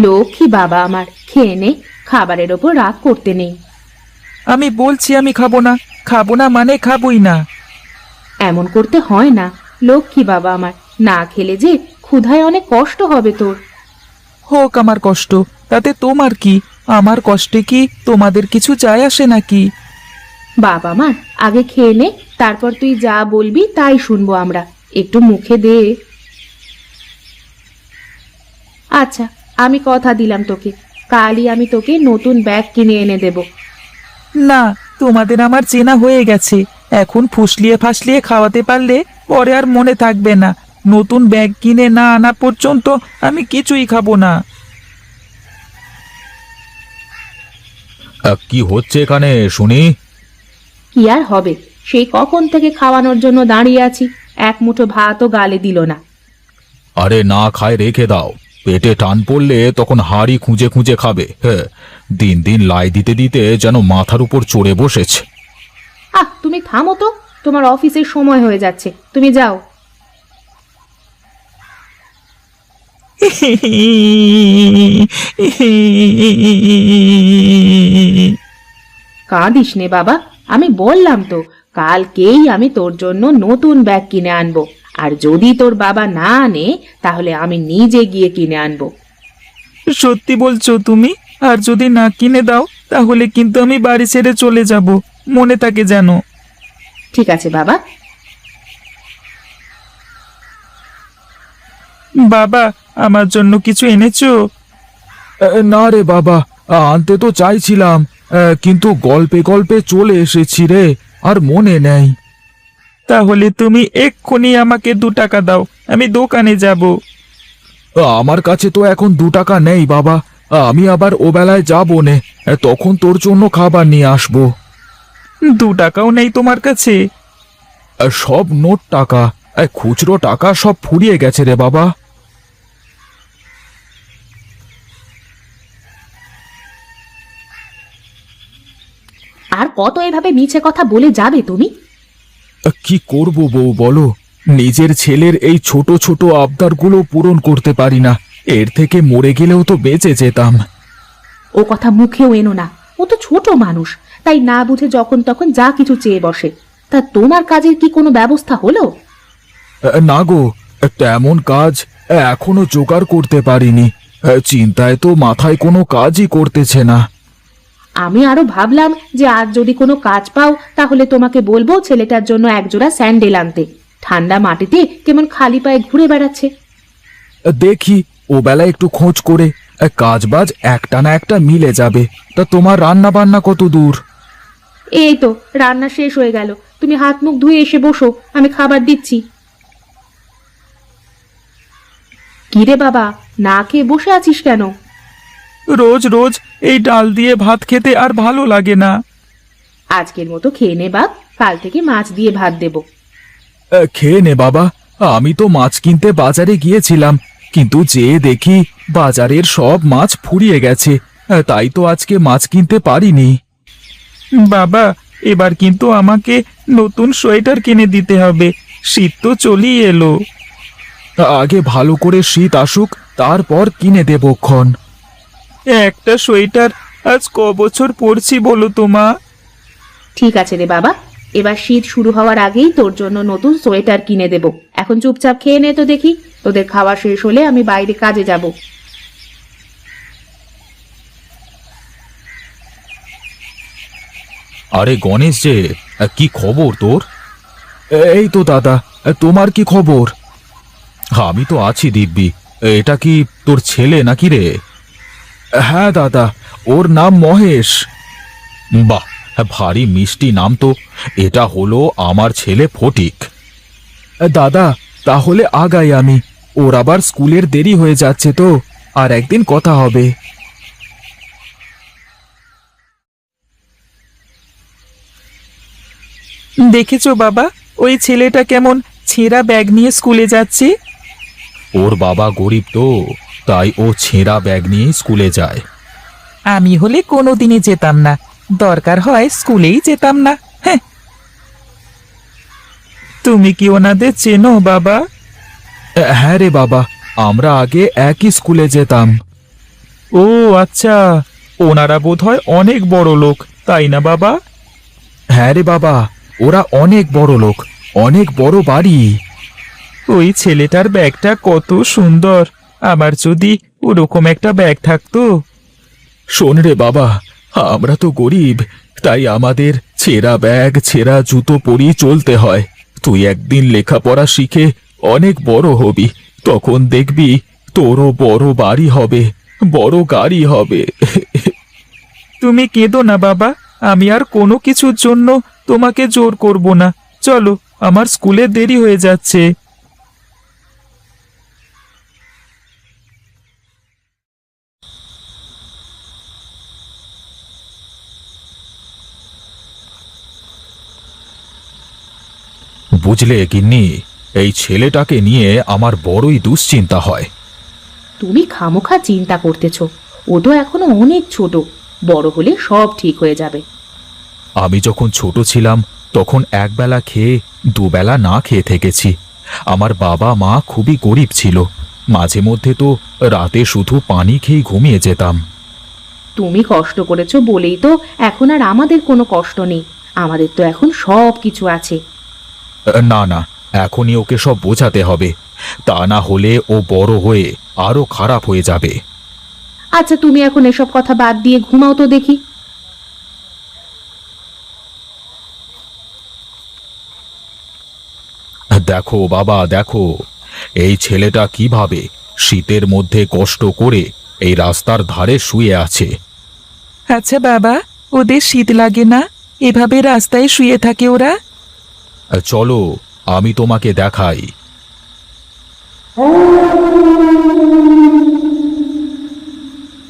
লক্ষ্মী বাবা আমার, খেয়ে নে, খাবারের ওপর রাগ করতে নেই। আমি বলছি আমি খাবো না মানে খাবই না। এমন করতে হয় না লক্ষ্মী বাবা আমার, না খেলে যে ক্ষুধায় অনেক কষ্ট হবে তোর। হোক আমার কষ্ট, তাতে তোমার কি? আমার কষ্টে কি তোমাদের কিছু যায় আসে নাকি? বাবা আমার, আগে খেয়ে নে, তারপর তুই যা বলবি তাই শুনবো আমরা। একটু মুখে দে। আচ্ছা, আমি কথা দিলাম তোকে, কালই আমি তোকে নতুন ব্যাগ কিনে এনে দেব। না, তোমাদের আমার চেনা হয়ে গেছে। এখন ফুসলিয়ে ফাসলিয়ে খাওয়াতে পারলে পরে আর মনে থাকবে না। নতুন ব্যাগ কিনে না আনা পর্যন্ত আমি কিছুই খাবো না। কি হচ্ছে এখানে শুনি? কি আর হবে, সেই কখন থেকে খাওয়ানোর জন্য দাঁড়িয়ে আছি, এক মুঠো ভাতও গালে দিল না। আরে না খায় রেখে দাও, পেটে টান পড়লে তখন হাড়ি খুঁজে খুঁজে খাবে। হ্যাঁ, দিন দিন লাই দিতে দিতে যেন মাথার উপর চড়ে বসেছে। তুমি থামো তো, তোমার অফিসের সময় হয়ে যাচ্ছে, তুমি যাও। কাঁদিস নে বাবা, আমি বললাম তো কালকেই আমি তোর জন্য নতুন ব্যাগ কিনে আনবো, আর যদি তোর বাবা না আনে তাহলে আমি নিজে গিয়ে কিনে আনবো। সত্যি বলছো তুমি? আর যদি না কিনে দাও তাহলে কিন্তু আমি বাড়ি ছেড়ে চলে যাব, মনে থাকে যেন। ঠিক আছে বাবা। বাবা, আমার জন্য কিছু এনেছো? না রে বাবা, আনতে তো চাইছিলাম, কিন্তু গল্পে গল্পে চলে এসেছি রে, আর মনে নেই। তাহলে তুমি এক্ষুনি আমাকে 2 টাকা দাও, আমি দোকানে যাব। আমার কাছে তো এখন 2 টাকা নেই বাবা, আমি আবার ও বেলায় যাবো নে, তখন তোর জন্য খাবার নিয়ে আসবো। 2 টাকাও নেই তোমার কাছে? সব নোট টাকা, খুচরো টাকা সব ফুরিয়ে গেছে রে বাবা। আর কত এভাবে মিছে কথা বলে যাবে তুমি? কি করব বউ বলো, নিজের ছেলের এই ছোট ছোট আবদারগুলো পূরণ করতে পারি না। এর থেকে মরে গেলেও তো বেঁচে যেতাম। ও কথা মুখেও এনো না, ও তো ছোট মানুষ, তাই না বুঝে যখন তখন যা কিছু চেয়ে বসে। তা তোমার কাজের কি কোনো ব্যবস্থা হলো? না গো, তেমন কাজ এখনো জোগাড় করতে পারিনি। চিন্তায় তো মাথায় কোনো কাজই করতেছে না। আমি আরো ভাবলাম যে আজ যদি কোনো কাজ পাও তাহলে তোমাকে বলবো ছেলেটার জন্য একজোড়া স্যান্ডেল আনতে। ঠান্ডা মাটিতে কেমন খালি পায়ে ঘুরে বেড়াচ্ছে। দেখি ও বেলা একটু খোঁজ করে, কাজ বাজ একটা না একটা মিলে যাবে। তা তোমার রান্না বান্না কত দূর? এই তো রান্না শেষ হয়ে গেল, তুমি হাত মুখ ধুয়ে এসে বসো, আমি খাবার দিচ্ছি। কিরে বাবা, না খেয়ে বসে আছিস কেন? রোজ রোজ এই ডাল দিয়ে ভাত খেতে আর ভালো লাগে না। আজকের মতো খেয়ে নে বাপ, কাল থেকে মাছ দিয়ে ভাত দেব। খেয়ে নে বাবা, আমি তো মাছ কিনতে বাজারে গিয়েছিলাম, কিন্তু যেয়ে দেখি বাজারের সব মাছ ফুরিয়ে গেছে। তাই তো আজকে মাছ কিনতে পারিনি। বাবা, এবার কিন্তু আমাকে নতুন সোয়েটার কিনে দিতে হবে, শীত তো চলেই এলো। আগে ভালো করে শীত আসুক, তারপর কিনে দেবক্ষণ। একটা সোয়েটার আজ ক বছর পরছি বলো তো মা? ঠিক আছে রে বাবা, এবার শীত শুরু হওয়ার আগেই তোর জন্য নতুন সোয়েটার কিনে দেব। এখন চুপচাপ খেয়ে নে তো দেখি, তোদের খাওয়া শেষ হলে আমি বাইরে কাজে যাব। আরে গণেশ যে, কি খবর তোর? এই তো দাদা, তোমার কি খবর? আমি তো আছি দিব্যি। এটা কি তোর ছেলে নাকি রে? হ্যাঁ দাদা, ওর নাম মহেশ। বাহ, ভারী মিষ্টি নাম তো। এটা হলো আমার ছেলে ফটিক। দাদা, তাহলে আগাই আমি, ওর আবার স্কুলের দেরি হয়ে যাচ্ছে তো, আর একদিন কথা হবে। দেখেছো বাবা, ওই ছেলেটা কেমন ছেঁড়া ব্যাগ নিয়ে স্কুলে যাচ্ছে? ওর বাবা গরিব তো, তাই ও ছেঁড়া ব্যাগ নিয়ে স্কুলে যায়। আমি হলে কোনোদিনই যেতাম না, দরকার হয় স্কুলেই যেতাম না। হ্যাঁ, তুমি কি ওনাদের চেনো বাবা? হ্যাঁ রে বাবা, আমরা আগে একই স্কুলে যেতাম। ও আচ্ছা, ওনারা বোধহয় অনেক বড় লোক, তাই না বাবা? হ্যাঁ রে বাবা, ওরা অনেক বড় লোক, অনেক বড় বাড়ি। ওই ছেলেটার ব্যাগটা কত সুন্দর, আমার যদি ওরকম একটা ব্যাগ থাকতো। শোন রে বাবা, আমরা তো গরিব, তাই আমাদের ছেঁড়া ব্যাগ ছেঁড়া জুতো পরিয়ে চলতে হয়। তুই একদিন লেখাপড়া শিখে অনেক বড় হবি, তখন দেখবি তোরও বড় বাড়ি হবে, বড় গাড়ি হবে। তুমি কেঁদো না বাবা, আমি আর কোনো কিছুর জন্য তোমাকে জোর করব না। চলো, আমার স্কুলে দেরি হয়ে যাচ্ছে। বুঝলে গিন্নি, এই ছেলেটাকে নিয়ে আমার বড়ই দুশ্চিন্তা হয়। তুমি খামোখা চিন্তা করতেছো, ও তো এখনো অনেক ছোট, বড় হলে সব ঠিক হয়ে যাবে। আমি যখন ছোট ছিলাম তখন একবেলা খেয়ে দুবেলা না খেয়ে থেকেছি। আমার বাবা মা খুবই গরিব ছিল, মাঝে মধ্যে তো রাতে শুধু পানি খেয়ে ঘুমিয়ে যেতাম। তুমি কষ্ট করেছো বলেই তো এখন আর আমাদের কোনো কষ্ট নেই, আমাদের তো এখন সব কিছু আছে। না না, এখনই ওকে সব বোঝাতে হবে, তা না হলে ও বড় হয়ে আরো খারাপ হয়ে যাবে। আচ্ছা, তুমি এখন এসব কথা বাদ দিয়ে ঘুমাও তো দেখি। দেখো বাবা, দেখো এই ছেলেটা কিভাবে শীতের মধ্যে কষ্ট করে এই রাস্তার ধারে শুয়ে আছে। আচ্ছা বাবা, ওদের শীত লাগে না? এভাবে রাস্তায় শুয়ে থাকে ওরা? চলো, আমি তোমাকে দেখাই।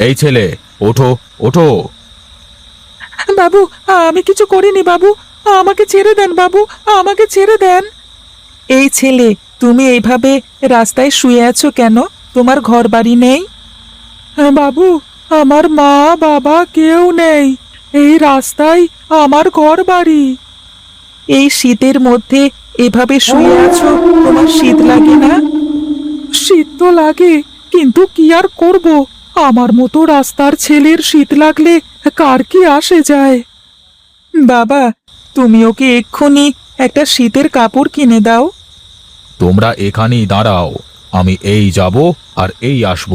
এই ছেলে, ওঠো ওঠো। বাবু, আমি কিছু করিনি বাবু, আমাকে ছেড়ে দেন বাবু, আমাকে ছেড়ে দেন। এই ছেলে, তুমি এইভাবে রাস্তায় শুয়ে আছো কেন? তোমার ঘর বাড়ি নেই? বাবু, আমার মা বাবা কেউ নেই, এই রাস্তায় আমার ঘর বাড়ি। এই শীতের মধ্যে এভাবে শুয়ে আছো, তোমার শীত লাগে না? শীত তো লাগে, কিন্তু কি আর করব, আমার মতো রাস্তার ছেলের শীত লাগলে কার কি আসে যায়। বাবা, তুমি ওকে এক্ষুনি একটা শীতের কাপড় কিনে দাও। তোমরা এখানেই দাঁড়াও, আমি এই যাব আর এই আসব।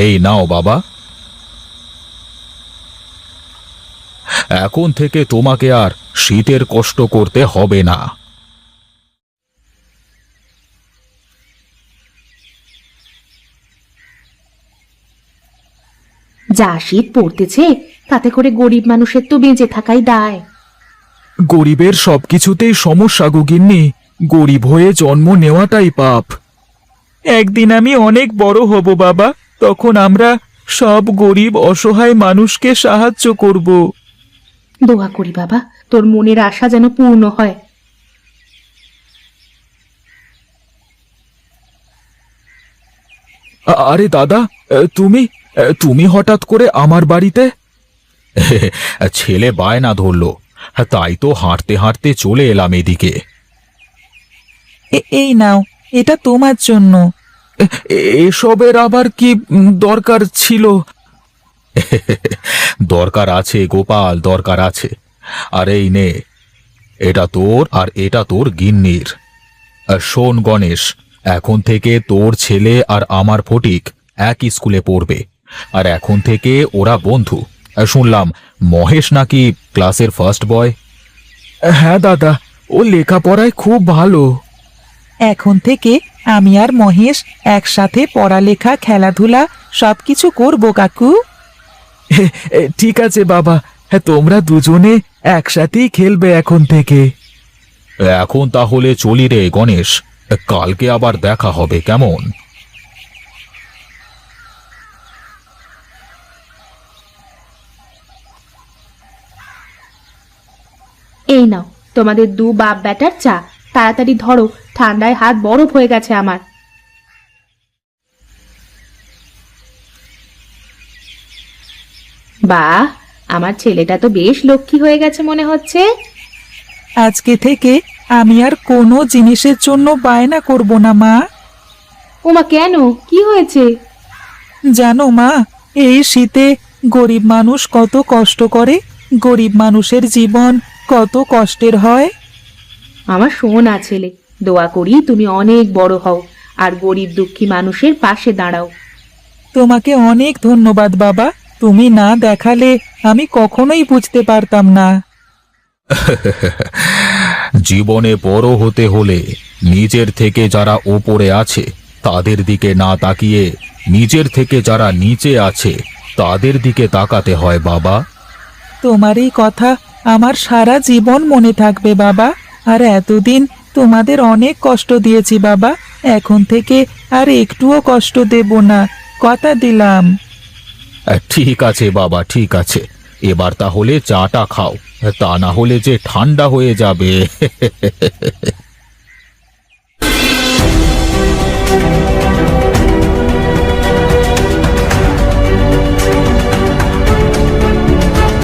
এই নাও বাবা, এখন থেকে তোমাকে আর শীতের কষ্ট করতে হবে না। যা শীত পড়তেছে, তাতে করে গরিব মানুষের তো বেঁচে থাকাই দায়। গরিবের সবকিছুতেই সমস্যা গো গিন্নি, গরিব হয়ে জন্ম নেওয়াটাই পাপ। একদিন আমি অনেক বড় হব বাবা, তখন আমরা সব গরিব অসহায় মানুষকে সাহায্য করব। দোয়া করি বাবা, তোর মনের আশা যেন পূর্ণ হয়। আরে দাদা, তুমি তুমি হঠাৎ করে আমার বাড়িতে? ছেলে বায়না ধরলো, তাই তো হাঁটতে হাঁটতে চলে এলাম এদিকে। এই নাও, এটা তোমার জন্য। এসবের আবার কি দরকার ছিল? দরকার আছে গোপাল, দরকার আছে। আর এই নে, এটা তোর আর এটা তোর গিন্নির। আর শোন গণেশ, এখন থেকে তোর ছেলে আর আমার ফটিক একই স্কুলে পড়বে, আর এখন থেকে ওরা বন্ধু। শুনলাম মহেশ নাকি ক্লাসের ফার্স্ট বয়। হ্যাঁ দাদা, ও লেখাপড়ায় খুব ভালো। এখন থেকে আমি আর মহেশ একসাথে পড়ালেখা খেলাধুলা সবকিছু করব কাকু। ঠিক আছে বাবা, তোমরা দুজনে একসাথেই খেলবে এখন থেকে। এখন তাহলে চলি রে গণেশ, কালকে আবার দেখা হবে কেমন? এই নাও তোমাদের দু বাপ বেটার চা, তাড়াতাড়ি ধরো, ঠান্ডায় হাত বরফ হয়ে গেছে আমার। বাহ, আমার ছেলেটা তো বেশ লক্ষ্মী হয়ে গেছে মনে হচ্ছে। আজকে থেকে আমি আর কোনো জিনিসের জন্য বায়না করব না মা। ওমা, কেন, কি হয়েছে? জানো মা, এই শীতে গরিব মানুষ কত কষ্ট করে, গরিব মানুষের জীবন কত কষ্টের হয়। আমার সোনা ছেলে, দোয়া করি তুমি অনেক বড় হও আর গরিব দুঃখী মানুষের পাশে দাঁড়াও। তোমাকে অনেক ধন্যবাদ বাবা, তুমি না দেখালে আমি কখনোই বুঝতে পারতাম না। জীবনে বড় হতে হলে নিজের থেকে যারা ওপরে আছে তাদের দিকে না তাকিয়ে নিজের থেকে যারা নিচে আছে তাদের দিকে তাকাতে হয় বাবা। তোমার এই কথা আমার সারা জীবন মনে থাকবে বাবা। আর এতদিন তোমাদের অনেক কষ্ট দিয়েছি বাবা, এখন থেকে আর একটুও কষ্ট দেব না, কথা দিলাম। ঠিক আছে বাবা, ঠিক আছে। এবার তাহলে চাটা খাও, তা না হলে যে ঠান্ডা হয়ে যাবে।